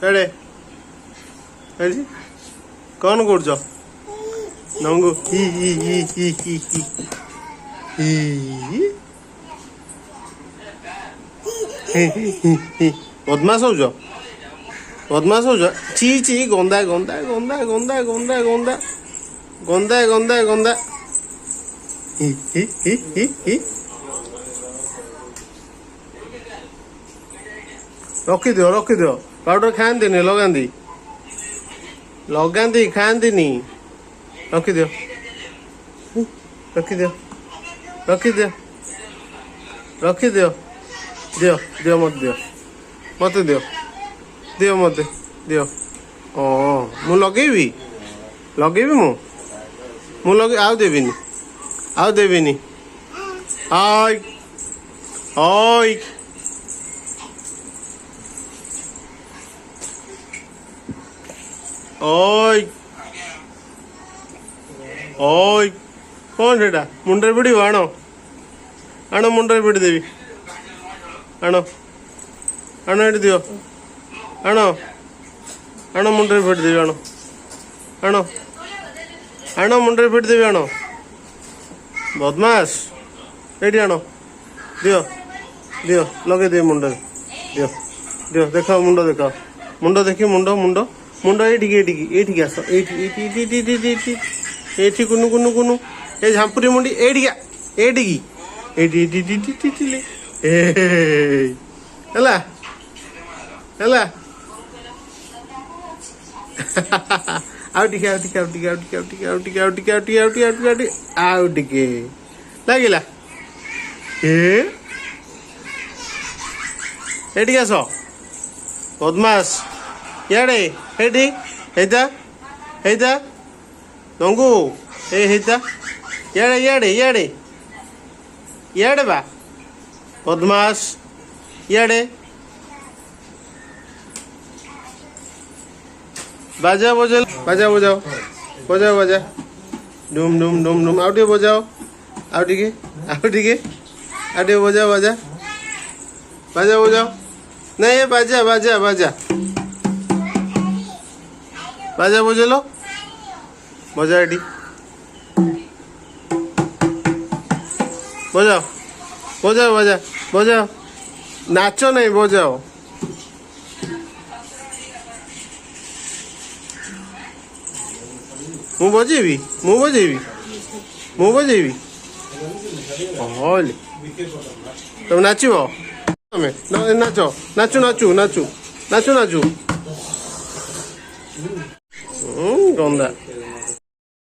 एडे AD कौन करछ नंगू ही ही ही ही ही ही बदमाश हो जा बदमाश हो जा ची ची गंदा गंदा गंदा गंदा गंदा गंदा गंदा गंदा गंदा ही ही ही ही ही रखी दियो पाउडर खाती लगाती खाती रखी दियो रखी दियो रखी दियो रखी दियो दियो दियो मत दियो दियो मत दियो मु लगेबी मु लगे आउ देविनी हाय हाय ओय ओय कौन सेटा मुंडे पिड़ आण आण मुंडे पिड़ देवी आण आण ये दियो आण आण मुंडे पिड़ देवी आण आण आण मुंडे पिड़ देवी आण बदमाश ये आण दियो दियो लगे दे मुंडे दियो दियो देखाओ मुंड देखी मुंड मुंड मुंड ये आस ये कुनु कुनु कुनु ये झांपुरी मुंडी एटिकी हला हला आउ टिके लगिला एटिकी आस बदमाश याडे हेटी हेता नंगू हेता याडे बा बदमाश याडे बाजा बजाओ डुम डुम डुम डुम आउ बजाओ आउ बजाओ बाजा बजाओ नहीं ये बाजा बजेलो बजा एटी बजाओ नाच नहीं बजाओ मु बजेबी तुम नाचो नाचू गंदा